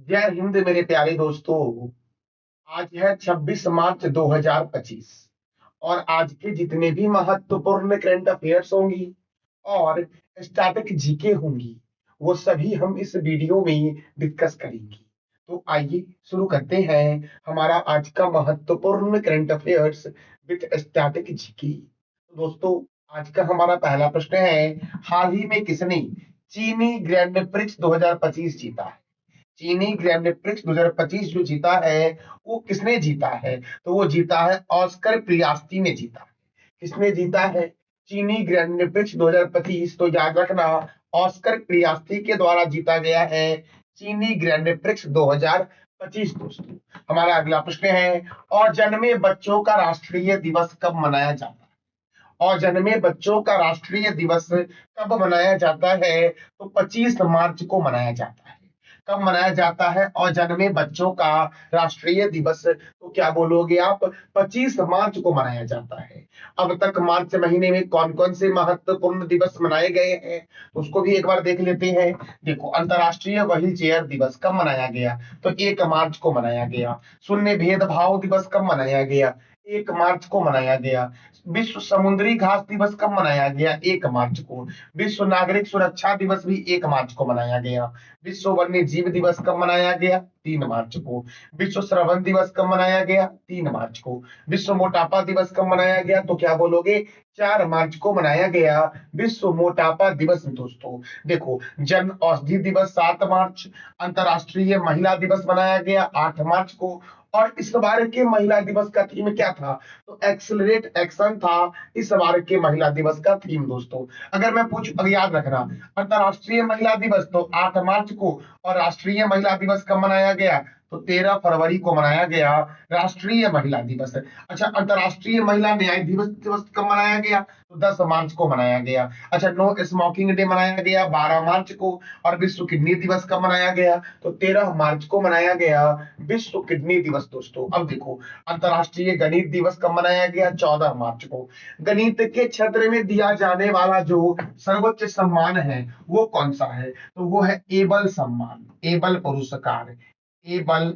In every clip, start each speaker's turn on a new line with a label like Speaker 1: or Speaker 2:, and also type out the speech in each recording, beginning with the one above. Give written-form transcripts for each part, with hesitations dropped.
Speaker 1: जय हिंद मेरे प्यारे दोस्तों। आज है 26 मार्च 2025 और आज के जितने भी महत्वपूर्ण करंट अफेयर्स होंगी और स्टैटिक जीके होंगी वो सभी हम इस वीडियो में डिस्कस करेंगे। तो आइए शुरू करते हैं हमारा आज का महत्वपूर्ण current affairs with static GK. तो दोस्तों, आज का हमारा पहला प्रश्न है, हाल ही में किसने चीनी ग्रैंड प्रिक्स 2025 जीता है? चीनी ग्रैंड प्रिक्स 2025 जो जीता है वो किसने जीता है? तो वो जीता है ऑस्कर पियास्टी ने जीता है। किसने जीता है चीनी ग्रैंड प्रिक्स 2025? तो याद रखना, ऑस्कर पियास्टी के द्वारा जीता गया है चीनी ग्रैंड प्रिक्स 2025 दोस्तों। हमारा अगला प्रश्न है, और जन्मे बच्चों का राष्ट्रीय दिवस कब मनाया जाता है? और जन्मे बच्चों का राष्ट्रीय दिवस कब मनाया जाता है? तो 25 मार्च को मनाया जाता है। कब मनाया जाता है और जन्मे बच्चों का राष्ट्रीय दिवस? तो क्या बोलोगे आप? 25 मार्च को मनाया जाता है। अब तक मार्च महीने में कौन कौन से महत्वपूर्ण दिवस मनाए गए हैं तो उसको भी एक बार देख लेते हैं। देखो, अंतरराष्ट्रीय व्हील चेयर दिवस कब मनाया गया? तो 1 मार्च को मनाया गया। शून्य भेदभाव दिवस कब मनाया गया? 1 मार्च को मनाया गया। विश्व समुद्री घास दिवस कब मनाया गया? 1 मार्च को। विश्व नागरिक सुरक्षा दिवस भी 1 मार्च को मनाया गया। विश्व वन्य जीव दिवस कब मनाया गया? 3 मार्च को। विश्व श्रवण दिवस कब मनाया गया? 3 मार्च को। विश्व मोटापा दिवस कब मनाया गया? तो क्या बोलोगे? 4 मार्च को मनाया गया विश्व मोटापा दिवस दोस्तों। देखो, जन औषधि दिवस 7 मार्च, अंतरराष्ट्रीय महिला दिवस मनाया गया 8 मार्च को। और इस बार के महिला दिवस का थीम क्या था? तो एक्सेलरेट एक्शन था इस बार के महिला दिवस का थीम दोस्तों। अगर मैं पूछ, अगर याद रखना, अंतरराष्ट्रीय महिला दिवस तो 8 मार्च को, और राष्ट्रीय महिला दिवस कब मनाया गया? तो 13 फरवरी को मनाया गया राष्ट्रीय महिला दिवस। अच्छा, अंतरराष्ट्रीय महिला न्याय दिवस दिवस कब मनाया गया? तो 10 मार्च को मनाया गया। अच्छा, नो स्मोकिंग डे मनाया गया 12 मार्च को। और विश्व किडनी दिवस कब मनाया गया? तो 13 मार्च को मनाया गया विश्व किडनी दिवस दोस्तों। अब देखो, अंतरराष्ट्रीय गणित दिवस कब मनाया गया? 14 मार्च को। गणित के क्षेत्र में दिया जाने वाला जो सर्वोच्च सम्मान है वो कौन सा है? तो वो है एबल सम्मान, एबल पुरस्कार। एबल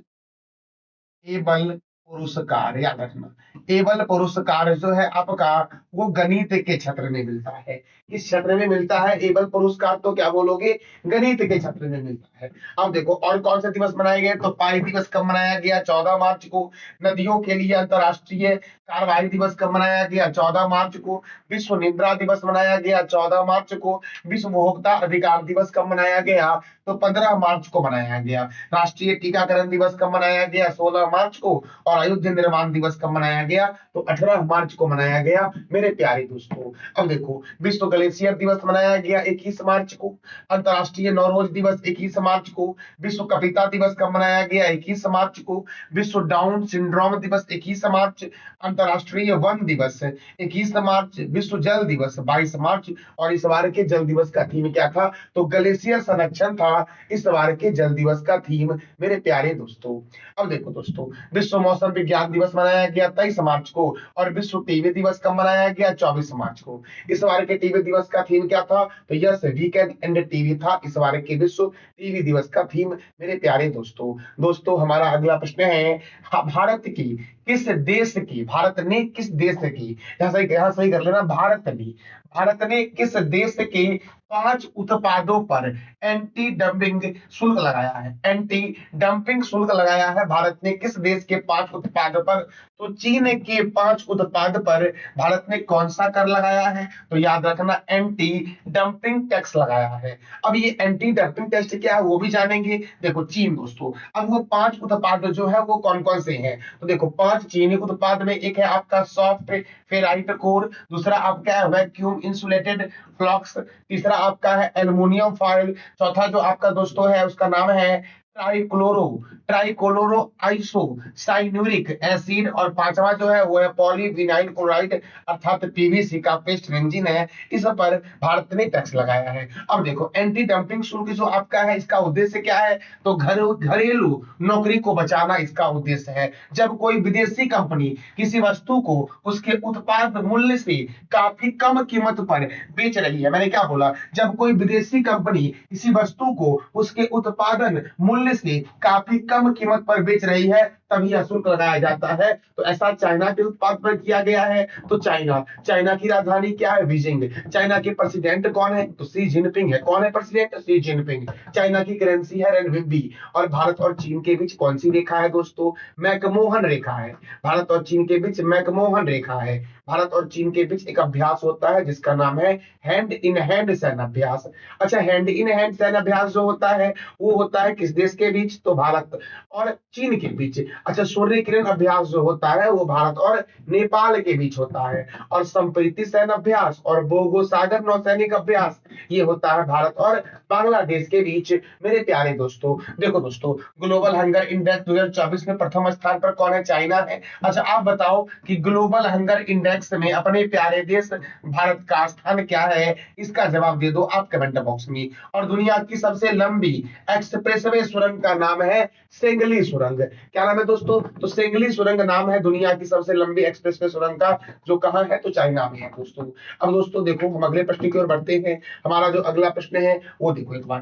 Speaker 1: एबल पुरस्कार, याद रखना। एबल पुरस्कार जो है आपका, वो गणित के क्षेत्र में मिलता है। किस क्षेत्र में मिलता है एबल पुरस्कार? तो क्या बोलोगे? गणित के क्षेत्र में मिलता है। अब देखो, और कौन से दिवस मनाए गए? तो पाई दिवस कब मनाया गया? 14 मार्च को। नदियों के लिए अंतरराष्ट्रीय कार्रवाई दिवस कब मनाया गया? 14 मार्च को। विश्व निद्रा दिवस मनाया गया 14 मार्च को। विश्व उपभोक्ता अधिकार दिवस कब मनाया गया? तो 15 मार्च को मनाया गया। राष्ट्रीय टीकाकरण दिवस कब मनाया गया? 16 मार्च को। और अयोध्या निर्माण दिवस कब मनाया गया? तो 18 मार्च को मनाया गया मेरे प्यारे दोस्तों। अब देखो, विश्व ग्लेशियर दिवस मनाया गया 21 मार्च को। अंतरराष्ट्रीय नौरोज दिवस 21 मार्च को। विश्व कविता दिवस कब मनाया गया? 21 मार्च को। विश्व डाउन सिंड्रोम दिवस 21 मार्च। अंतरराष्ट्रीय वन दिवस 21 मार्च। विश्व जल दिवस 22 मार्च। और इस बार के जल दिवस का थीम क्या था? तो ग्लेशियर संरक्षण था इस बार के जल दिवस का थीम मेरे प्यारे दोस्तों। अब देखो दोस्तों, विश्व मौसम विज्ञान दिवस मनाया गया 23 मार्च को। और विश्व टीवी दिवस कब मनाया गया? 24 मार्च को। इस बार के टीवी दिवस का थीम क्या था? तो यस, वीकेंड एंड टीवी था इस बार के विश्व टीवी दिवस का थीम मेरे प्यारे दोस्तों। दोस्तों, हमारा अगला प्रश्न है, भारत की किस देश की, भारत ने किस देश की, यहाँ सही कर लेना, भारत ने किस देश के 5 उत्पादों पर एंटी डंपिंग शुल्क लगाया है? एंटी डंपिंग शुल्क लगाया है भारत ने किस देश के 5 उत्पाद पर? तो चीन के 5 उत्पाद पर भारत ने कौन सा कर लगाया है? तो याद रखना, एंटी डंपिंग टैक्स लगाया है। अब ये एंटी डंपिंग टैक्स क्या है वो भी जानेंगे। देखो, चीन दोस्तों, अब वो 5 उत्पाद जो है वो कौन कौन से हैं? तो देखो, 5 चीनी उत्पाद में एक है आपका सॉफ्ट फेराइट कोर, दूसरा आपका है वैक्यूम इंसुलेटेड फ्लॉक्स, तीसरा आपका है एल्युमिनियम फॉयल, चौथा जो आपका दोस्तों है उसका नाम है ट्राइक्लोरो ट्राइक्लोरो आइसो साइन्यूरिक एसिड, और पांचवा जो है वो है पॉलीविनाइल क्लोराइड अर्थात पीवीसी का पेस्ट रेंजिन है। इस पर भारत ने टैक्स लगाया है। अब देखो, एंटी डंपिंग शुल्क जो आपका है इसका उद्देश्य क्या है? तो घरेलू नौकरी को बचाना इसका उद्देश्य है। जब कोई विदेशी कंपनी किसी वस्तु को उसके उत्पाद मूल्य से काफी कम कीमत पर बेच रही है, मैंने क्या बोला? जब कोई विदेशी कंपनी किसी वस्तु को उसके उत्पादन मूल्य मूल्य से काफी कम कीमत पर बेच रही है तभी यह शुल्क लगाया जाता है। तो ऐसा चाइना के उत्पाद पर किया गया है। तो चाइना की राजधानी क्या है? बीजिंग। चाइना के प्रेसिडेंट कौन है? तो शी जिनपिंग है। कौन है प्रेसिडेंट? Xi Jinping. चाइना की करेंसी है रेनमिनबी। और भारत और चीन के बीच कौन सी रेखा है दोस्तों? मैकमोहन रेखा है। भारत और चीन के बीच मैकमोहन रेखा है। भारत और चीन के बीच एक अभ्यास होता है जिसका नाम है हैंड इन हैंड सैन्य अभ्यास। अच्छा, हैंड इन हैंड सैन्य अभ्यास जो होता है वो होता है किस देश के बीच? तो भारत और चीन के बीच। अच्छा, सूर्य किरण अभ्यास जो होता है वो भारत और नेपाल के बीच होता है। और संप्रीति सैन्य अभ्यास और बोगो सागर नौसैनिक अभ्यास ये होता है भारत और बांग्लादेश के बीच। मेरे प्यारे दोस्तों, देखो दोस्तों, ग्लोबल हंगर इंडेक्स 2024 में प्रथम स्थान पर कौन है? चाइना है। अच्छा, आप बताओ कि ग्लोबल हंगर इंडेक्स में अपने प्यारे देश भारत का स्थान क्या है? इसका जवाब दे दो आप कमेंट बॉक्स में। और दुनिया की सबसे लंबी एक्सप्रेसवे सुरंग का नाम है सेंगली सुरंग। क्या नाम है दोस्तों? तो सेंगली सुरंग नाम है दुनिया की सबसे लंबी एक्सप्रेसवे सुरंग का, जो कहां है? तो चाइना में है दोस्तों। अब दोस्तों देखो, हम अगले प्रश्न की ओर बढ़ते हैं। हमारा जो अगला प्रश्न है वो देखो एक बार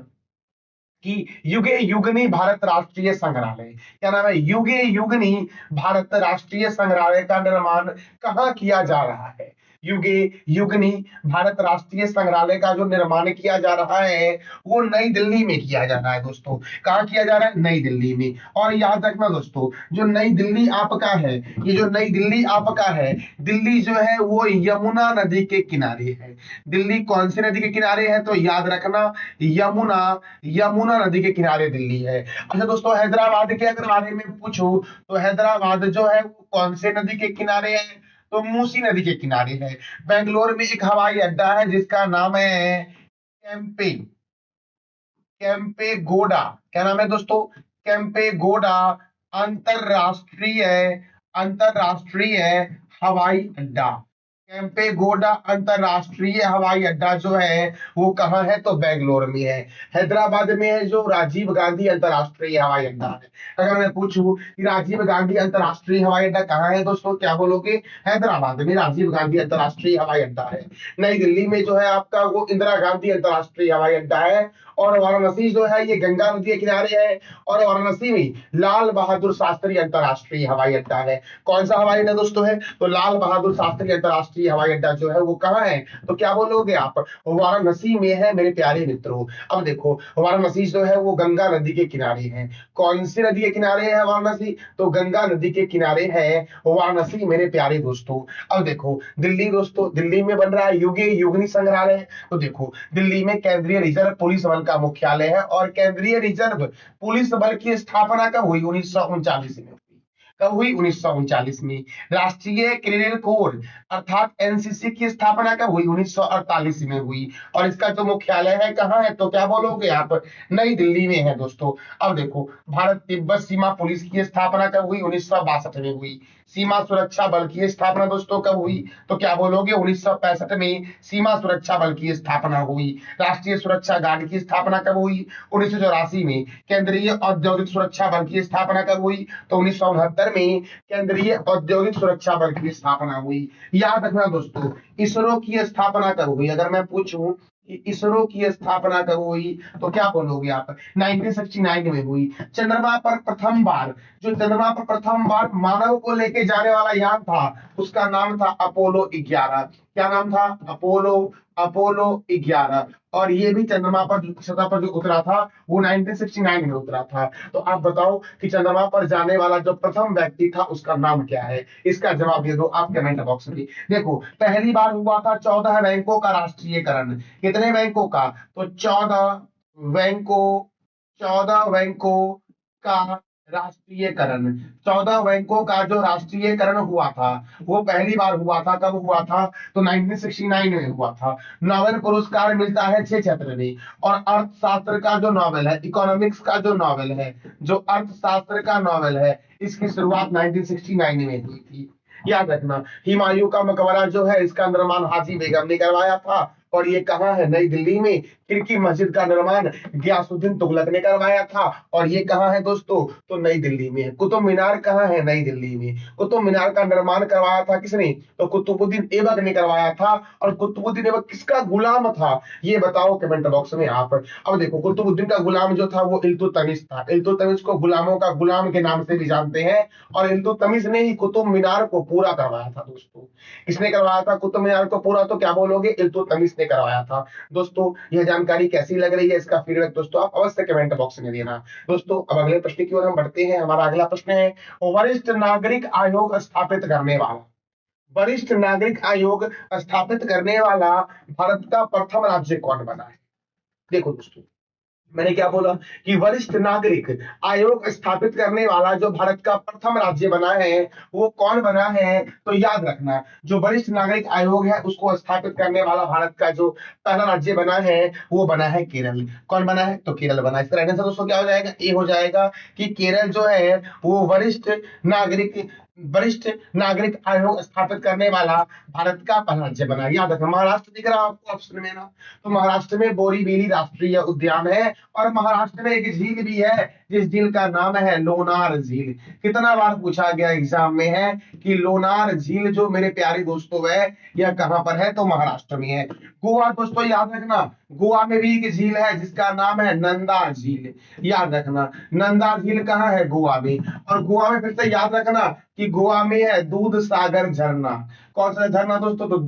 Speaker 1: कि युगे युगनी भारत राष्ट्रीय संग्रहालय, क्या नाम है? युगे युगनी भारत राष्ट्रीय संग्रहालय का निर्माण कहाँ किया जा रहा है? युगे युगनी भारत राष्ट्रीय संग्रहालय का जो निर्माण किया जा रहा है वो नई दिल्ली में किया जा रहा है दोस्तों। कहाँ किया जा रहा है? नई दिल्ली में। और याद रखना दोस्तों, जो नई दिल्ली आपका है, ये जो नई दिल्ली आपका है, दिल्ली जो है वो यमुना नदी के किनारे है। दिल्ली कौन सी नदी के किनारे है? तो याद रखना, यमुना यमुना नदी के किनारे दिल्ली है। अच्छा दोस्तों, हैदराबाद के अगर बारे में पूछूं तो हैदराबाद जो है वो कौन से नदी के किनारे है? तो मूसी नदी के किनारे है। बेंगलोर में एक हवाई अड्डा है जिसका नाम है कैंपे कैंपेगोडा। क्या नाम है दोस्तों? कैंपेगोडा अंतरराष्ट्रीय अंतरराष्ट्रीय हवाई अड्डा। कैंपेगोडा अंतरराष्ट्रीय हवाई अड्डा जो है वो कहाँ है? तो बेंगलोर में है। हैदराबाद में है जो राजीव गांधी अंतरराष्ट्रीय हवाई अड्डा है। अगर मैं पूछूं कि राजीव गांधी अंतरराष्ट्रीय हवाई अड्डा कहाँ है दोस्तों, क्या बोलोगे? हैदराबाद में राजीव गांधी अंतरराष्ट्रीय हवाई अड्डा है। नई दिल्ली में जो है आपका वो इंदिरा गांधी अंतरराष्ट्रीय हवाई अड्डा है। और वाराणसी जो है ये गंगा नदी के किनारे है। और वाराणसी में लाल बहादुर शास्त्री अंतरराष्ट्रीय हवाई अड्डा है। कौन सा हवाई अड्डा दोस्तों है? तो लाल बहादुर शास्त्री अंतरराष्ट्रीय हवाई अड्डा जो है वो कहाँ है? तो क्या बोलोगे आप? वाराणसी में है मेरे प्यारे मित्रों। अब देखो, वाराणसी जो है वो गंगा नदी के किनारे है। कौन सी नदी के किनारे है वाराणसी? तो गंगा नदी के किनारे है वाराणसी मेरे प्यारे दोस्तों। अब देखो, दिल्ली दोस्तों, दिल्ली में बन रहा है युगे युगनी संग्रहालय। तो देखो, दिल्ली में केंद्रीय रिजर्व पुलिस बल का मुख्यालय है। और केंद्रीय रिजर्व पुलिस बल की स्थापना कब हुई? 1939 में। कब हुई? 1939 में। राष्ट्रीय क्रिकेट कोर अर्थात एनसीसी की स्थापना कब हुई? 1948 में हुई। और इसका जो मुख्यालय है कहाँ है? तो क्या बोलोगे आप? नई दिल्ली में है दोस्तों। अब देखो, भारत तिब्बत सीमा पुलिस की स्थापना कब हुई? 1962 में हुई। सीमा सुरक्षा बल की स्थापना दोस्तों कब हुई? तो क्या बोलोगे? 1965 में सीमा सुरक्षा बल की स्थापना हुई। राष्ट्रीय सुरक्षा गार्ड की स्थापना कब हुई? 1984 में। केंद्रीय औद्योगिक सुरक्षा बल की स्थापना कब हुई? तो 1969 में केंद्रीय औद्योगिक सुरक्षा बल की स्थापना हुई। याद रखना दोस्तों, इसरो की स्थापना कब हुई? अगर मैं पूछूं कि इसरो की स्थापना कब हुई तो क्या बोलोगे आप? 1969 में हुई। चंद्रमा पर प्रथम बार जो चंद्रमा पर प्रथम बार मानव को लेके जाने वाला यान था उसका नाम था अपोलो 11। क्या नाम था? Apollo Apollo 11। और ये भी चंद्रमा पर सतह पर जो उतरा था वो 1969 में उतरा था। तो आप बताओ कि चंद्रमा पर जाने वाला जो प्रथम व्यक्ति था उसका नाम क्या है? इसका जवाब दे दो आप कमेंट बॉक्स में। देखो, पहली बार हुआ था 14 बैंकों का राष्ट्रीयकरण। कितने बैंकों का? तो 14 बैंकों का राष्ट्रीयकरण। 14 बैंकों का जो राष्ट्रीयकरण हुआ था वो पहली बार हुआ था। कब हुआ था? तो 1969 में हुआ था। नोबेल पुरस्कार मिलता है 6 क्षेत्र में। और अर्थशास्त्र का जो नोबेल है, इकोनॉमिक्स का जो नोबेल है, जो अर्थशास्त्र का नोबेल है, इसकी शुरुआत 1969 में हुई थी। याद रखना, हुमायूं का मकबरा जो है इसका निर्माण हाजी बेगम ने करवाया था। और ये कहाँ है, नई दिल्ली में। खिड़की मस्जिद का निर्माण गयासुद्दीन तुगलक ने करवाया था और ये कहाँ है दोस्तों, तो नई दिल्ली में है। कुतुब मीनार कहाँ है, नई दिल्ली में। कुतुब मीनार का निर्माण करवाया था किसने, तो कुतुबुद्दीन ऐबक ने करवाया था। और कुतुबुद्दीन ऐबक किसका गुलाम था, ये बताओ कमेंट बॉक्स में आप। अब देखो, कुतुबुद्दीन का गुलाम जो था वो इल्तुतमिश था। इल्तुतमिश को गुलामों का गुलाम के नाम से भी जानते हैं। और इल्तुतमिश ने ही कुतुब मीनार को पूरा करवाया था दोस्तों। किसने करवाया था कुतुब मीनार को पूरा, तो क्या बोलोगे, इल्तुतमिश ने करवाया था। दोस्तों यह जानकारी कैसी लग रही है, इसका फीडबैक दोस्तों आप अवश्य कमेंट बॉक्स में देना। दोस्तों अब अगले प्रश्न की ओर हम बढ़ते हैं। हमारा अगला प्रश्न है, वरिष्ठ नागरिक आयोग स्थापित करने वाला, वरिष्ठ नागरिक आयोग स्थापित करने वाला भारत का प्रथम राज्य कौन बना है। देखो दोस्तों, मैंने क्या बोला कि वरिष्ठ नागरिक आयोग स्थापित करने वाला जो भारत का प्रथम राज्य बना है वो कौन बना है, तो याद रखना, जो वरिष्ठ नागरिक आयोग है उसको स्थापित करने वाला भारत का जो पहला राज्य बना है वो बना है केरल। कौन बना है, तो केरल बना है। इसका राइट आंसर दोस्तों क्या हो जाएगा, ए हो जाएगा कि केरल जो है वो वरिष्ठ नागरिक आयोग स्थापित करने वाला भारत का पहला राज्य बना। याद रखना, महाराष्ट्र दिख रहा है आपको ऑप्शन में ना, तो महाराष्ट्र में बोरीवली राष्ट्रीय उद्यान है। और महाराष्ट्र में एक झील भी है जिस झील का नाम है लोनार झील। कितना बार पूछा गया एग्जाम में है कि लोनार झील जो मेरे प्यारे दोस्तों है यह कहां पर है, तो महाराष्ट्र में है। गोवा दोस्तों याद रखना, गोवा में भी एक झील है जिसका नाम है नंदा झील। याद रखना, नंदा झील कहाँ है, गोवा में। और गोवा में फिर से याद रखना कि गोवा में है दूध सागर झरना। कौन सा झरना दोस्तों, तो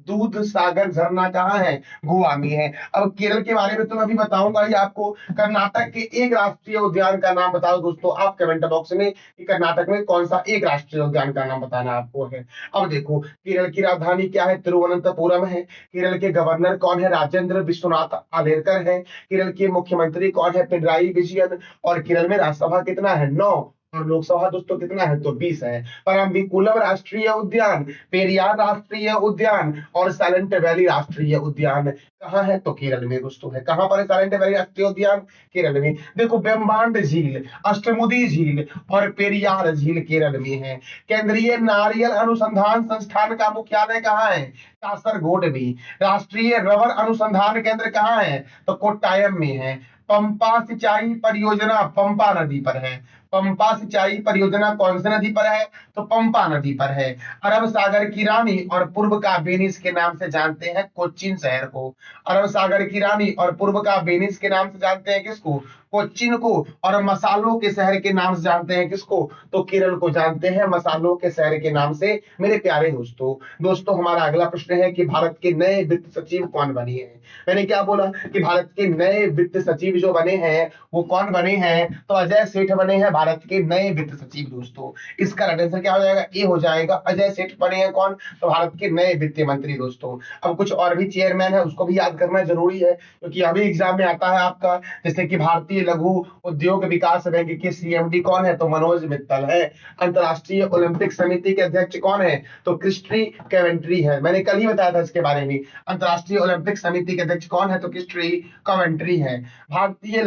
Speaker 1: दूध सागर झरना कहाँ है, गोवा में है। अब केरल के बारे में तो मैं अभी बताऊंगा ही आपको। कर्नाटक के एक राष्ट्रीय उद्यान का नाम बताओ दोस्तों आप कमेंट बॉक्स में कि कर्नाटक में कौन सा एक राष्ट्रीय उद्यान का नाम बताना आपको है। अब देखो, केरल की राजधानी क्या है, तिरुवनंतपुरम है। केरल के गवर्नर कौन है, राजेंद्र विश्वनाथ आलेरकर है। केरल के मुख्यमंत्री कौन है, पिनराई विजयन। और केरल में राज्यसभा कितना है, 9। और लोकसभा दोस्तों कितना है, तो 20 है। परम्बिकुलम राष्ट्रीय उद्यान, पेरियार राष्ट्रीय उद्यान और साइलेंट वैली राष्ट्रीय उद्यान कहाँ है, तो केरल में दोस्तों है। कहाँ पर है साइलेंट वैली राष्ट्रीय उद्यान, केरल में। देखो, बेम्बांड झील, अष्टमुदी झील और पेरियार झील केरल में है। केंद्रीय नारियल अनुसंधान संस्थान का मुख्यालय कहाँ है, कासरगोड में। राष्ट्रीय रबर अनुसंधान केंद्र कहाँ है, तो कोट्टायम में है। पंपा सिंचाई परियोजना पंपा नदी पर है। पंपा सिंचाई परियोजना कौन सी नदी पर है, तो पंपा नदी पर है। अरब सागर की रानी और पूर्व का वेनिस के नाम से जानते हैं कोच्चिन शहर को। अरब सागर की रानी और पूर्व का वेनिस के नाम से जानते हैं किसको, कोच्चिन को। और मसालों के शहर के नाम से जानते हैं किसको, तो केरल को जानते हैं मसालों के शहर के नाम से मेरे प्यारे दोस्तों हमारा अगला प्रश्न है कि भारत के नए वित्त सचिव कौन बने हैं। मैंने क्या बोला कि भारत के नए वित्त सचिव जो बने हैं वो कौन बने हैं, तो अजय सेठ बने हैं भारत के नए वित्त सचिव दोस्तों। इसका राइट आंसर क्या हो जाएगा, ए हो जाएगा, अजय सेठ बने हैं कौन, तो भारत के नए वित्त मंत्री दोस्तों। अब कुछ और भी चेयरमैन है उसको भी याद करना जरूरी है क्योंकि अभी एग्जाम में आता है आपका। जैसे कि भारतीय लघु उद्योग विकास बैंक के सीएमडी कौन है, तो मनोज मित्तल है। अंतरराष्ट्रीय ओलंपिक समिति के अध्यक्ष कौन है, तो क्रिस्टी कैवेंट्री है। मैंने कल ही बताया था इसके बारे में। अंतरराष्ट्रीय ओलंपिक समिति के अध्यक्ष कौन है, तो क्रिस्टी कैवेंट्री है। भारतीय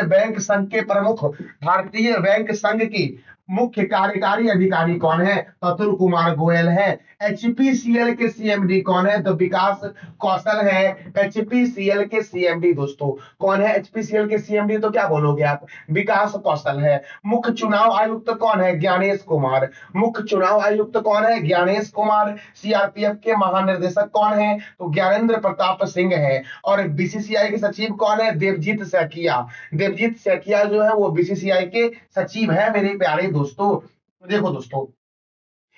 Speaker 1: बैंक संघ के प्रमुख, भारतीय बैंक संघ की मुख्य कार्यकारी अधिकारी कौन है, तो अतुल कुमार गोयल है। एचपीसीएल के सीएमडी कौन है, तो विकास कौशल है। एचपीसीएल के सीएमडी दोस्तों कौन है, एचपीसीएल के सीएमडी तो क्या बोलोगे आप, विकास कौशल है। मुख्य चुनाव आयुक्त कौन है, ज्ञानेश कुमार। मुख्य चुनाव आयुक्त कौन है, ज्ञानेश कुमार। सीआरपीएफ के महानिर्देशक कौन है, तो ज्ञानेंद्र प्रताप सिंह है। और बीसीसीआई के सचिव कौन है, देवजीत सैकिया। देवजीत सैकिया जो है वो बीसीसीआई के सचिव है मेरे प्यारे दोस्तों। देखो दोस्तों,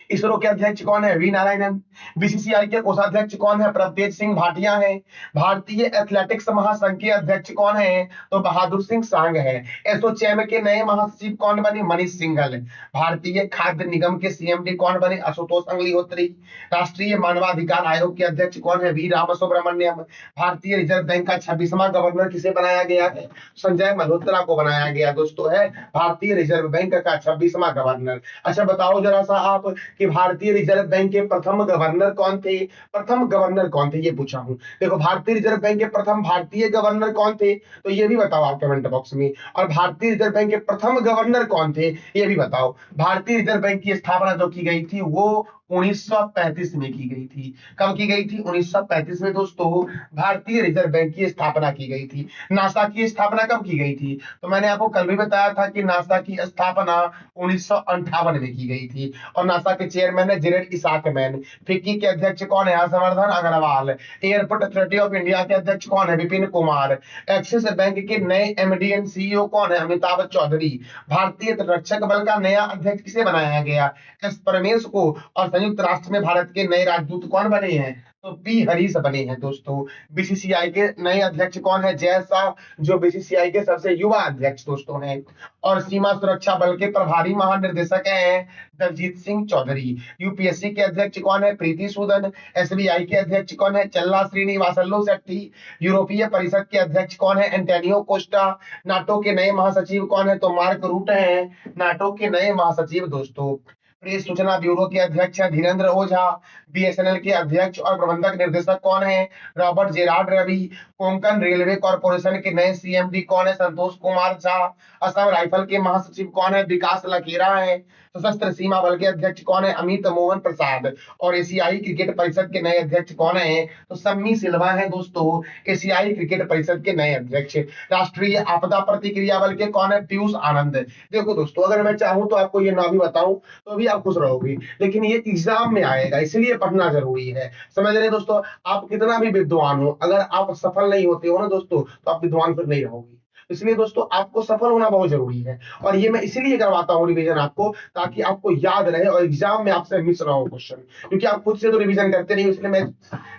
Speaker 1: इसरो के अध्यक्ष कौन है, वी नारायणन। बीसीसीआई के कोषाध्यक्ष कौन है, प्रभतेज सिंह भाटिया है। भारतीय एथलेटिक्स महासंघ के अध्यक्ष कौन है, तो बहादुर सिंह सांग है। एसोचैम के नए महासचिव कौन बने, मनीष सिंघल। भारतीय खाद्य निगम के सीएमडी कौन बने, आशुतोष अग्निहोत्री। राष्ट्रीय मानवाधिकार आयोग के अध्यक्ष कौन है, वी राम सुब्रमण्यम। भारतीय रिजर्व बैंक का 26वां गवर्नर किसे बनाया गया है, संजय मल्होत्रा को बनाया गया दोस्तों है भारतीय रिजर्व बैंक का 26वां गवर्नर। अच्छा बताओ जरा सा आप कि भारतीय रिजर्व बैंक के प्रथम गवर्नर कौन थे, प्रथम गवर्नर कौन थे ये पूछा हूं। देखो, भारतीय रिजर्व बैंक के प्रथम भारतीय गवर्नर कौन थे, तो ये भी बताओ आप कमेंट बॉक्स में। और भारतीय रिजर्व बैंक के प्रथम गवर्नर कौन थे ये भी बताओ। भारतीय रिजर्व बैंक की स्थापना जो की गई थी वो 1935 में की गई थी। कब की गई थी? 1935 में दोस्तों भारतीय रिजर्व बैंक की स्थापना की गई थी। नासा की स्थापना कब की गई थी? तो मैंने आपको कल भी बताया था कि नासा की स्थापना 1958 में की गई थी। और नासा के चेयरमैन है जेरेड इसाकमैन। फिक्की के अध्यक्ष कौन है? Harshvardhan Agrawal. Airport authority of India के अध्यक्ष कौन है? विपिन कुमार। एक्सिस बैंक के नए एमडी एंड सीईओ कौन है? अमिताभ चौधरी। भारतीय तटरक्षक बल का नया अध्यक्ष किसे बनाया गया? एस परमेश को। और संयुक्त राष्ट्र में भारत के नए राजदूत कौन बने हैं? तो पी हरीश बने हैं दोस्तों। बीसीसीआई के नए अध्यक्ष कौन है? जय शाह, जो बीसीसीआई के सबसे युवा अध्यक्ष दोस्तों हैं। और सीमा सुरक्षा बल के प्रभारी महानिर्देशक हैं दलजीत सिंह चौधरी। यूपीएससी के अध्यक्ष कौन है? प्रीति सूदन। एसबीआई के अध्यक्ष कौन है? चल्ला श्रीनिवासल्लू शेट्टी। यूरोपीय परिषद के अध्यक्ष कौन है? Antonio Costa. नाटो के नए महासचिव कौन है? तो मार्क रूट हैं नाटो के नए महासचिव दोस्तों। प्रेस सूचना ब्यूरो के अध्यक्ष है धीरेन्द्र ओझा। बीएसएनएल के अध्यक्ष और प्रबंधक निर्देशक कौन है? Robert Gerard Ravi. Konkan railway corporation के नए सीएमडी कौन है? संतोष कुमार झा। असम राइफल के महासचिव कौन है? विकास लकेरा है। सशस्त्र सीमा बल के अध्यक्ष कौन है? अमित मोहन प्रसाद। और एशियाई क्रिकेट परिषद के नए अध्यक्ष कौन है? तो सम्मी सिल्वा है दोस्तों एशियाई क्रिकेट परिषद के नए अध्यक्ष। राष्ट्रीय आपदा प्रतिक्रिया बल के कौन है? पीयूष आनंद। देखो दोस्तों, अगर मैं चाहूं तो आपको ये ना भी बताऊं तो भी आप खुश रहोगे, लेकिन ये एग्जाम में आएगा इसलिए पढ़ना जरूरी है। समझ रहे दोस्तों? आप कितना भी विद्वान हो, अगर आप सफल नहीं होते हो ना दोस्तों, तो आप विद्वान फिर नहीं रहोगे। इसलिए दोस्तों आपको सफल होना बहुत जरूरी है। और ये मैं इसलिए करवाता हूँ रिवीजन आपको, ताकि आपको याद रहे और एग्जाम में आपसे मिस ना हो क्वेश्चन, क्योंकि आप खुद से तो रिवीजन करते नहीं। इसलिए मैं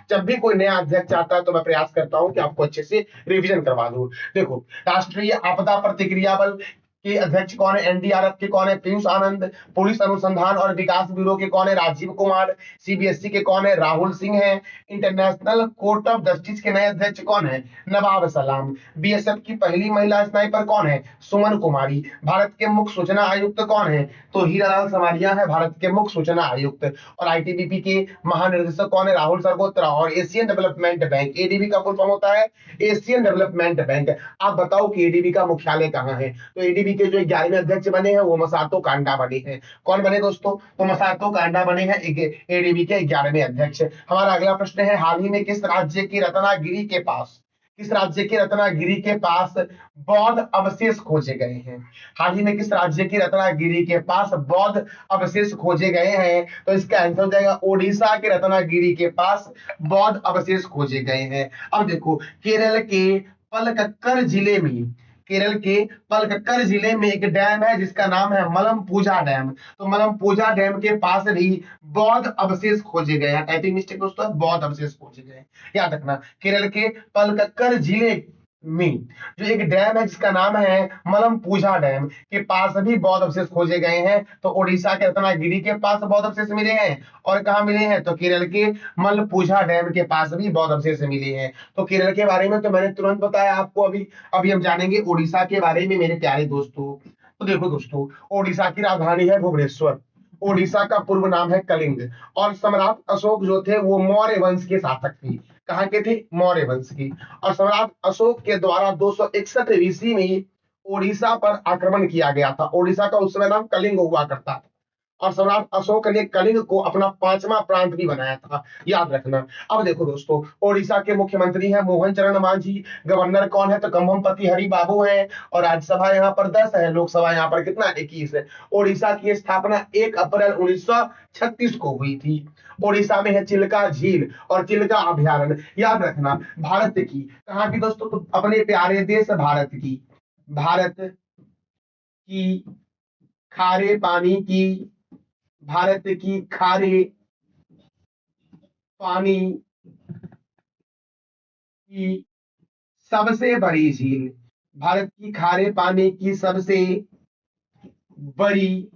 Speaker 1: जब भी कोई नया अध्यक्ष आता है तो मैं प्रयास करता हूँ कि आपको अच्छे से रिवीजन करवा दूं। देखो, राष्ट्रीय आपदा प्रतिक्रिया बल के अध्यक्ष कौन है? एनडीआरएफ के कौन है? पीयूष आनंद। पुलिस अनुसंधान और विकास ब्यूरो के कौन है? राजीव कुमार। सीबीएसई के कौन है? राहुल सिंह है। इंटरनेशनल कोर्ट ऑफ जस्टिस के नए अध्यक्ष कौन है? नवाब सलाम। बीएसएफ की पहली महिला स्नाइपर कौन है? सुमन कुमारी। भारत के मुख्य सूचना आयुक्त कौन है? तो हीरालाल समारिया है भारत के मुख्य सूचना आयुक्त। और आईटीबीपी के महानिदेशक कौन है? राहुल सरगोत्रा। और एशियन डेवलपमेंट बैंक, एडीबी का फुल फॉर्म होता है एशियन डेवलपमेंट बैंक। आप बताओ कि एडीबी का मुख्यालय कहाँ है? तो एडीबी के जो 11वें अध्यक्ष बने हैं वो मसातो कांडा बने हैं। कौन बने दोस्तों? तो मसातो कांडा बने हैं एडीबी के 11वें अध्यक्ष। हमारा अगला प्रश्न है, हाल ही में किस राज्य की रत्नागिरी के पास बौद्ध अवशेष खोजे गए हैं? हाल ही में किस राज्य की रत्नागिरी के पास बौद्ध अवशेष खोजे गए हैं? तो इसका आंसर हो जाएगा ओडिशा के रत्नागिरी के पास बौद्ध अवशेष खोजे गए हैं। अब देखो, केरल के पलक्कड़ जिले में एक डैम है जिसका नाम है मलमपूजा डैम। तो मलमपूजा डैम के पास भी बौद्ध अवशेष खोजे गए हैं। टाइपिंग मिस्टेक दोस्तों, बौद्ध अवशेष खोजे गए हैं, याद रखना। केरल के पलक्कड़ जिले में जो एक डैम है जिसका नाम है मलमपूजा डैम के पास भी बौद्ध अवशेष खोजे गए हैं। तो ओडिशा के रत्नागिरी के पास बौद्ध अवशेष मिले हैं। और कहाँ मिले हैं? तो केरल के मलमपूजा डैम के पास भी बौद्ध अवशेष मिले हैं। तो केरल के बारे में तो मैंने तुरंत बताया आपको। अभी हम जानेंगे ओडिशा के बारे में मेरे प्यारे दोस्तों। तो देखो दोस्तों, ओडिशा की राजधानी है भुवनेश्वर। ओडिशा का पूर्व नाम है कलिंग। और सम्राट अशोक जो थे वो मौर्य वंश के शासक थे। कहाँ के थे? मौर्य वंश की। और सम्राट अशोक के द्वारा 261 ईस्वी में ओडिशा पर आक्रमण किया गया था। ओडिशा का उस समय नाम कलिंग हुआ करता था। और सम्राट अशोक ने कलिंग को अपना 5वां प्रांत भी बनाया था, याद रखना। अब देखो दोस्तों, ओडिशा के मुख्यमंत्री हैं मोहन चरण मांझी। गवर्नर कौन है? तो कंभमपति हरि बाबू हैं। और राज्यसभा यहाँ पर 10 है, लोकसभा यहाँ पर कितना? 21 है। ओडिशा की स्थापना 1 अप्रैल 1936 को हुई थी। ओडिशा में है चिल्का झील और चिल्का अभ्यारण्य, याद रखना। भारत की कहाँ की दोस्तों? तो अपने प्यारे देश भारत की खारे पानी की भारत की खारे पानी की सबसे बड़ी झील, भारत की खारे पानी की सबसे बड़ी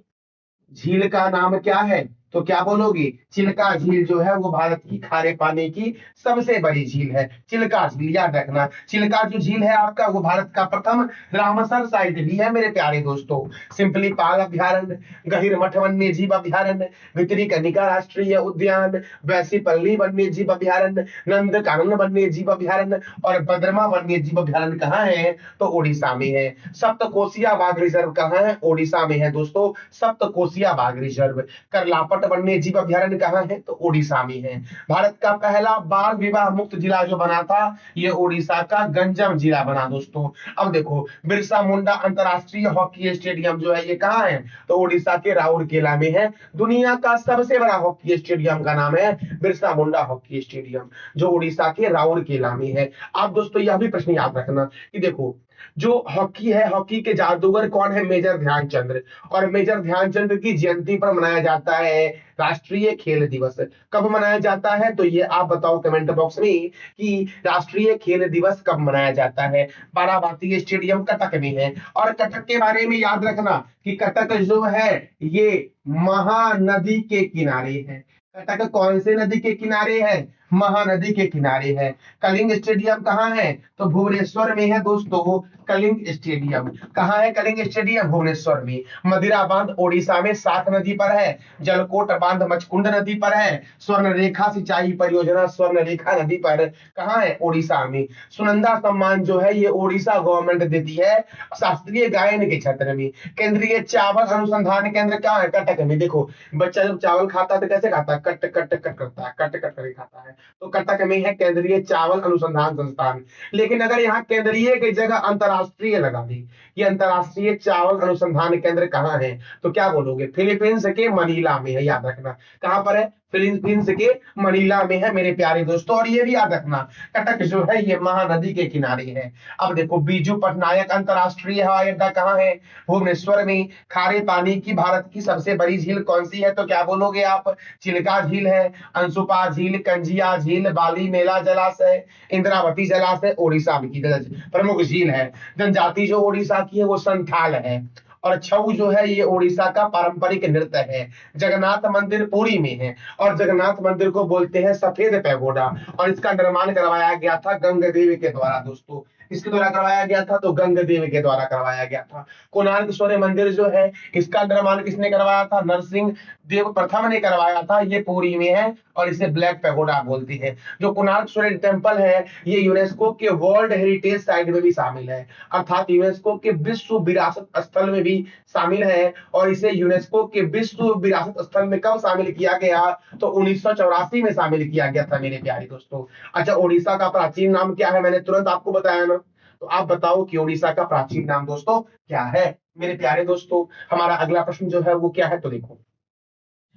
Speaker 1: झील का नाम क्या है? तो क्या बोलोगे? चिल्का झील जो है वो भारत की खारे पानी की सबसे बड़ी झील है, चिल्का झील, याद रखना। चिल्का जो झील है आपका वो भारत का प्रथम रामसर साइट भी है मेरे प्यारे दोस्तों। सिंपली पाल अभ्यारण्य, गहिर मठ वन्य जीव अभ्यारण्य, भितरीकनिका राष्ट्रीय उद्यान, वैसीपल्ली वन्य जीव अभ्यारण्य, नंदकानन वन्य जीव अभ्यारण्य और बद्रमा वन्य जीव अभ्यारण्य कहाँ है? तो ओडिशा में है। सप्तकोशिया बाघ रिजर्व कहाँ है? ओडिशा में है दोस्तों, सप्तकोशिया बाघ रिजर्व। करलापट रावट वन्य जीव अभयारण्य कहाँ है? तो ओडिशा में है। भारत का पहला बाल विवाह मुक्त जिला जो बना था ये ओडिशा का गंजम जिला बना दोस्तों। अब देखो बिरसा मुंडा अंतरराष्ट्रीय हॉकी स्टेडियम जो है ये कहाँ है? तो ओडिशा के राउरकेला में है। दुनिया का सबसे बड़ा हॉकी स्टेडियम का नाम है बिरसा मुंडा हॉकी स्टेडियम जो ओडिशा के राउरकेला में है। आप दोस्तों यह भी प्रश्न याद रखना कि देखो जो हॉकी है, हॉकी के जादूगर कौन है? मेजर ध्यानचंद। और मेजर ध्यानचंद की जयंती पर मनाया जाता है राष्ट्रीय खेल दिवस। कब मनाया जाता है? तो ये आप बताओ कमेंट बॉक्स में कि राष्ट्रीय खेल दिवस कब मनाया जाता है। बाराबाती स्टेडियम कटक में है। और कटक के बारे में याद रखना कि कटक जो है ये महानदी के किनारे है। कटक कौन से नदी के किनारे है? महानदी के किनारे है। कलिंग स्टेडियम कहाँ है? तो भुवनेश्वर में है दोस्तों। कलिंग स्टेडियम कहाँ है? कलिंग स्टेडियम भुवनेश्वर में। मदिरा बांध ओडिशा में सात नदी पर है। जलकोट बांध मचकुंड नदी पर है। स्वर्ण रेखा सिंचाई परियोजना स्वर्ण रेखा नदी पर कहाँ है? ओडिशा में। सुनंदा सम्मान जो है ये ओडिशा गवर्नमेंट देती है शास्त्रीय गायन के क्षेत्र में। केंद्रीय चावल अनुसंधान केंद्र कहाँ है? कटक में। देखो बच्चा जब चावल खाता है तो कैसे खाता है? कट कट कट करता है, कट कट करके खाता है। तो कटक में है केंद्रीय चावल अनुसंधान संस्थान। लेकिन अगर यहाँ केंद्रीय की जगह अंतरराष्ट्रीय लगा दी, ये अंतरराष्ट्रीय चावल अनुसंधान केंद्र कहाँ है? तो क्या बोलोगे? फिलीपींस के मनीला में है, याद रखना। कहाँ पर है? फिलीपींस के मनीला में है मेरे प्यारे दोस्तों। और ये भी याद रखना कटक जो है ये महानदी के किनारे है। अब देखो बीजू पटनायक अंतरराष्ट्रीय हवाई अड्डा कहाँ है? भुवनेश्वर में। खारे पानी की भारत की सबसे बड़ी झील कौन सी है? तो क्या बोलोगे आप? चिल्का झील है, अंशुपा झील, कंजिया झील, बाली मेला जलाशय, इंद्रावती जलाशय ओडिशा की प्रमुख झील है। जनजाति जो ओडिशा की है वो संथाल है। और छऊ जो है ये ओडिशा का पारंपरिक नृत्य है। जगन्नाथ मंदिर पुरी में है। और जगन्नाथ मंदिर को बोलते हैं सफेद पैगोडा। और इसका निर्माण करवाया गया था गंगदेव के द्वारा दोस्तों। किसके द्वारा करवाया गया था? तो गंगदेव के द्वारा करवाया गया था। कोणार्क सूर्य मंदिर जो है इसका निर्माण किसने करवाया था? नरसिंह देव प्रथम ने करवाया था। ये पुरी में है और इसे ब्लैक पैगोडा बोलती है। जो कोणार्क सूर्य टेम्पल है ये यूनेस्को के वर्ल्ड हेरिटेज साइट में भी शामिल है, अर्थात यूनेस्को के विश्व विरासत स्थल में भी शामिल है। और इसे यूनेस्को के विश्व विरासत स्थल में कब शामिल किया गया? तो 1984 में शामिल किया गया था मेरे प्यारे दोस्तों। अच्छा ओडिशा का प्राचीन नाम क्या है? मैंने तुरंत आपको बताया ना। तो आप बताओ कि ओडिशा का प्राचीन नाम दोस्तों क्या है? मेरे प्यारे दोस्तों हमारा अगला प्रश्न जो है वो क्या है? तो देखो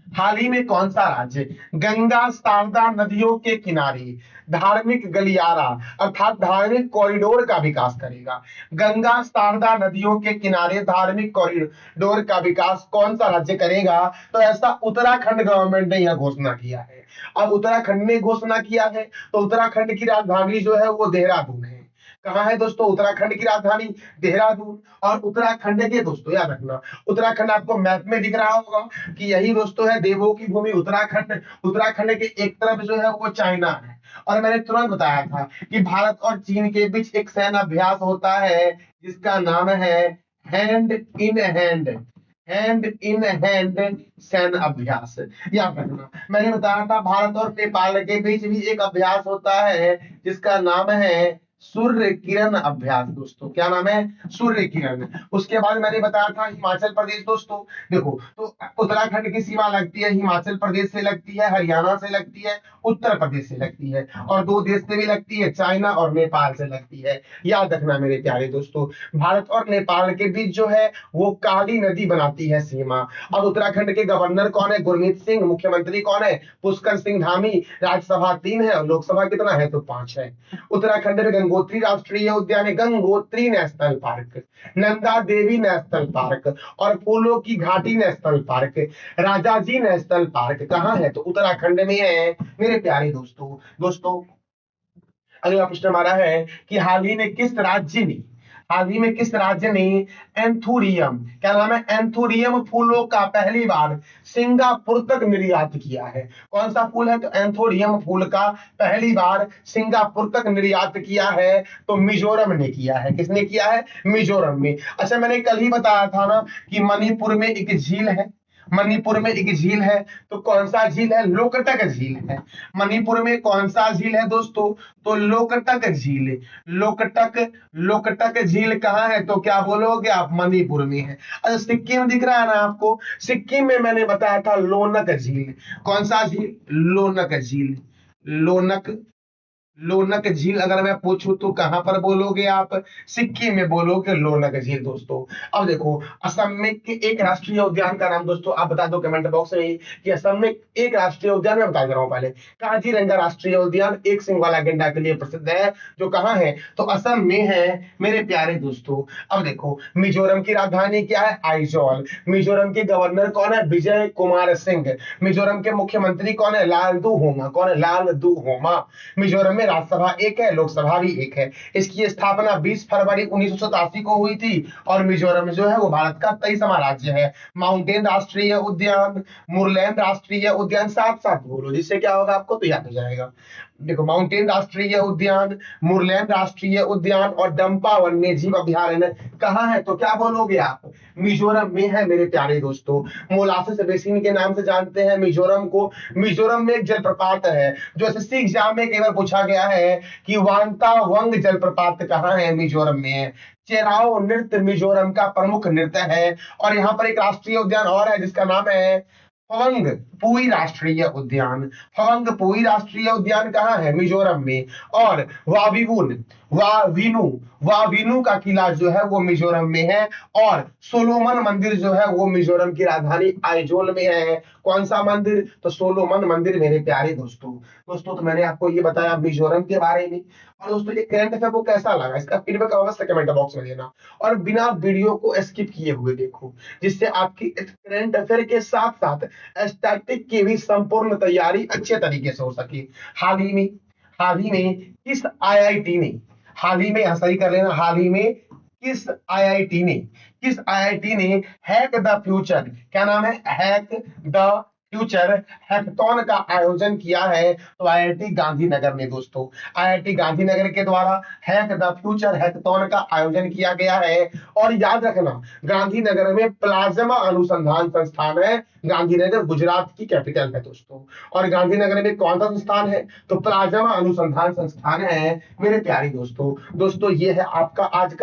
Speaker 1: हाल ही में कौन सा राज्य गंगा शारदा नदियों के किनारे धार्मिक गलियारा अर्थात धार्मिक कॉरिडोर का विकास करेगा? गंगा शारदा नदियों के किनारे धार्मिक कॉरिडोर का विकास कौन सा राज्य करेगा? तो ऐसा उत्तराखंड गवर्नमेंट ने यह घोषणा किया है। अब उत्तराखंड ने घोषणा किया है तो उत्तराखंड की राजधानी जो है वो देहरादून है। कहाँ है दोस्तों उत्तराखंड की राजधानी? देहरादून। और उत्तराखंड के दोस्तों याद रखना उत्तराखंड आपको मैप में दिख रहा होगा कि यही दोस्तों है देवों की भूमि उत्तराखंड। उत्तराखंड के एक तरफ जो है वो चाइना है। और मैंने तुरंत बताया था कि भारत और चीन के बीच एक सैन्य अभ्यास होता है जिसका नाम है hand in hand, hand in hand सैन्य अभ्यास। याद रखना मैंने बताया था भारत और नेपाल के बीच भी एक अभ्यास होता है जिसका नाम है सूर्य किरण अभ्यास दोस्तों। क्या नाम है? सूर्य किरण। उसके बाद मैंने बताया था हिमाचल प्रदेश दोस्तों। देखो तो उत्तराखंड की सीमा लगती है हिमाचल प्रदेश से लगती है, हरियाणा से लगती है, उत्तर प्रदेश से लगती है। और दो देश से भी लगती है, चाइना और नेपाल से लगती है। याद रखना मेरे प्यारे दोस्तों भारत और नेपाल के बीच जो है वो काली नदी बनाती है सीमा। अब उत्तराखंड के गवर्नर कौन है? गुरमीत सिंह। मुख्यमंत्री कौन है? पुष्कर सिंह धामी। राज्यसभा 3 है और लोकसभा कितना है? तो 5 है। उत्तराखंड में गंगोत्री राष्ट्रीय उद्यान है, Gangotri national park, Nanda Devi national park और फूलों की घाटी national park, Rajaji national park कहाँ है? तो उत्तराखंड में है मेरे प्यारे दोस्तों। अगला प्रश्न हमारा है कि हाल ही में किस राज्य ने एंथूरियम, क्या नाम है? एंथूरियम फूलों का पहली बार सिंगापुर तक निर्यात किया है? कौन सा फूल है? तो एंथोरियम फूल का पहली बार सिंगापुर तक निर्यात किया है तो मिजोरम ने किया है। किसने किया है? मिजोरम में। अच्छा मैंने कल ही बताया था ना कि मणिपुर में एक झील है मणिपुर में एक झील है, तो कौन सा झील है? लोकटक झील है। मणिपुर में कौन सा झील है दोस्तों? तो लोकटक झील। लोकटक लोकटक झील कहाँ है? तो क्या बोलोगे आप? मणिपुर में है। अच्छा, सिक्किम दिख रहा है ना आपको? सिक्किम में मैंने बताया था लोनक झील। कौन सा झील? लोनक झील। लोनक लोनक झील अगर मैं पूछूं तो कहां पर बोलोगे आप? सिक्किम में बोलोगे लोनक झील दोस्तों। अब देखो, असम में के एक राष्ट्रीय उद्यान का नाम दोस्तों आप बता दो कमेंट बॉक्स में कि असम में एक राष्ट्रीय उद्यान मैं बता दे रहा हूं पहले। काजीरंगा राष्ट्रीय उद्यान एक सिंह वाला गैंडा के लिए प्रसिद्ध है, जो कहाँ है? तो असम में है मेरे प्यारे दोस्तों। अब देखो, मिजोरम की राजधानी क्या है? आइजॉल। मिजोरम के गवर्नर कौन है? विजय कुमार सिंह। मिजोरम के मुख्यमंत्री कौन है? लालदू होमा। कौन है? लालदू होमा। मिजोरम में राज्यसभा एक है, लोकसभा भी एक है। इसकी स्थापना 20 फरवरी 1987 को हुई थी और मिजोरम जो है वो भारत का 23वां राज्य है। माउंटेन राष्ट्रीय उद्यान, मुरलैंड राष्ट्रीय उद्यान, साथ साथ बोलो जिससे क्या होगा आपको तो याद हो जाएगा। देखो, माउंटेन राष्ट्रीय उद्यान, मुरलैंड राष्ट्रीय उद्यान और डंपा वन्य जीव अभयारण्य कहाँ है? तो क्या बोलोगे आप? मिजोरम में है मेरे प्यारे दोस्तों। मोलासिस बेसिन के नाम से जानते हैं मिजोरम को। मिजोरम में एक जलप्रपात है जो एसएससी एग्जाम में कई बार पूछा गया है कि वांता वंग जलप्रपात कहाँ है? मिजोरम में है। चेराओ नृत्य मिजोरम का प्रमुख नृत्य है। और यहाँ पर एक राष्ट्रीय उद्यान और है जिसका नाम है फवंग पुई राष्ट्रीय उद्यान। फवंग पुई राष्ट्रीय उद्यान कहाँ है? मिजोरम में। और वाविवुन वाविनु वाविनु का किला जो है वो मिजोरम में है। और सोलोमन मंदिर जो है वो मिजोरम की राजधानी आइजोल में है। कौन सा मंदिर? तो सोलोमन मंदिर मेरे प्यारे दोस्तों। दोस्तों, तो मैंने आपको ये बताया मिजोरम के बारे में। और दोस्तों, ये करंट अफेयर को कैसा लगा इसका फीडबैक अवश्य कमेंट बॉक्स में देना। और बिना वीडियो को स्किप किए हुए देखो, जिससे आपकी करंट अफेयर के साथ साथ स्टैटिक की भी संपूर्ण तैयारी अच्छे तरीके से हो सके। हाल ही में हाल ही में किस आईआईटी ने हाल ही में यहाँ सही कर लेना, हाल ही में किस आईआईटी ने हैक द फ्यूचर, क्या नाम है? हैक द फ्यूचर हैकथॉन का आयोजन किया है? तो आईआईटी गांधीनगर ने दोस्तों। आईआईटी गांधीनगर के द्वारा हैक द फ्यूचर हैकथॉन का आयोजन किया गया है। और याद रखना, गांधीनगर में प्लाज्मा अनुसंधान संस्थान है। गांधीनगर गुजरात की कैपिटल है दोस्तों। और गांधीनगर में कौन सा संस्थान है? तो प्लाज्मा अनुसंधान संस्थान है मेरे प्यारे दोस्तों। दोस्तों, ये है आज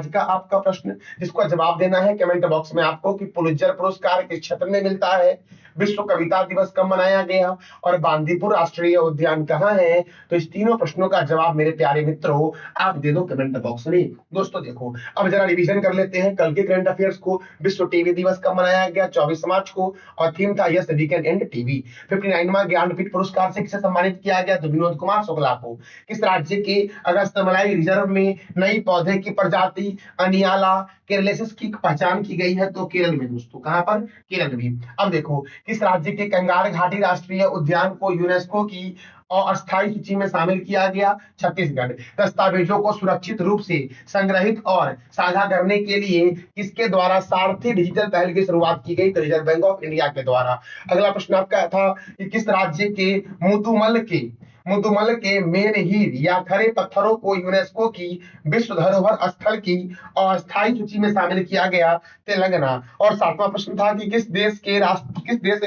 Speaker 1: का आपका प्रश्न, जिसका जवाब देना है कमेंट बॉक्स में आपको कि पुलित्जर पुरस्कार किस क्षेत्र में मिलता है, विश्व कविता दिवस कब मनाया गया, और बांदीपुर राष्ट्रीय उद्यान कहाँ है। तो इस तीनों प्रश्नों का जवाब मेरे प्यारे मित्रों आप दे दो कमेंट बॉक्स में। दोस्तों देखो, अब जरा रिवीजन कर लेते हैं कल के करंट अफेयर्स को। विश्व टीवी दिवस कब मनाया गया? 24 मार्च को। और थीम था yes we can and TV. 59वां ज्ञानपीठ पुरस्कार से किसे सम्मानित किया गया? तो विनोद कुमार शुक्ला को। किस राज्य के अगस्तमलाई रिजर्व में नई पौधे की प्रजाति अनियाला केरलेसिस की पहचान की गई है? तो केरल में दोस्तों। कहां पर? केरल में। अब देखो, किस राज्य के कंगार घाटी राष्ट्रीय उद्यान को यूनेस्को की अस्थायी सूची में शामिल किया गया? छत्तीसगढ़। दस्तावेजों को सुरक्षित रूप से संग्रहित और साझा करने के लिए किसके द्वारा सारथी डिजिटल पहल की शुरुआत की गई? तो रिजर्व बैंक ऑफ इंडिया के द्वारा। अगला प्रश्न आपका था कि किस राज्य के मुदुमल के मेन हीर या खरे पत्थरों को यूनेस्को की विश्व धरोहर स्थल की अस्थायी सूची में शामिल किया गया? तेलंगाना। और 7वां प्रश्न था कि किस देश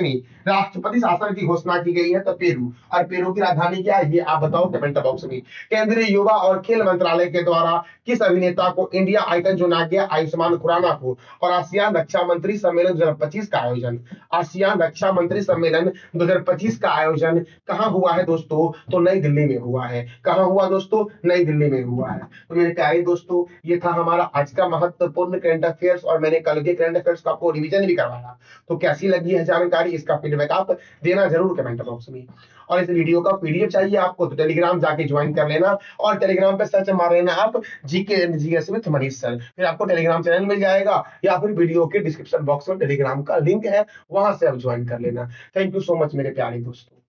Speaker 1: में राष्ट्रपति शासन की घोषणा की गई है? तो पेरू। और पेरू की राजधानी क्या है ये आप बताओ कमेंट बॉक्स में। केंद्रीय युवा और खेल मंत्रालय के द्वारा किस अभिनेता को इंडिया आइकन चुना गया? आयुष्मान खुराना को। और आसियान रक्षा मंत्री सम्मेलन 2025 का आयोजन आसियान रक्षा मंत्री सम्मेलन 2025 का आयोजन कहाँ हुआ है दोस्तों? तो नई दिल्ली में हुआ है। कहाँ हुआ दोस्तों? नई दिल्ली में हुआ है। तो मेरे प्यारे दोस्तों, ये था हमारा आज का महत्वपूर्ण करंट अफेयर्स और मैंने कल के करंट अफेयर्स का आपको रिवीजन भी करवाया। तो कैसी लगी है जानकारी, इसका फीडबैक आप देना जरूर कमेंट बॉक्स में। और इस वीडियो का पीडीएफ चाहिए आपको तो टेलीग्राम जाके ज्वाइन कर लेना। और टेलीग्राम पे सर्च मार लेना आप GK and GS with Manish sir, फिर आपको टेलीग्राम चैनल मिल जाएगा, या फिर वीडियो के डिस्क्रिप्शन बॉक्स में टेलीग्राम का लिंक है, वहां से आप ज्वाइन कर लेना। थैंक यू सो मच मेरे प्यारे दोस्तों।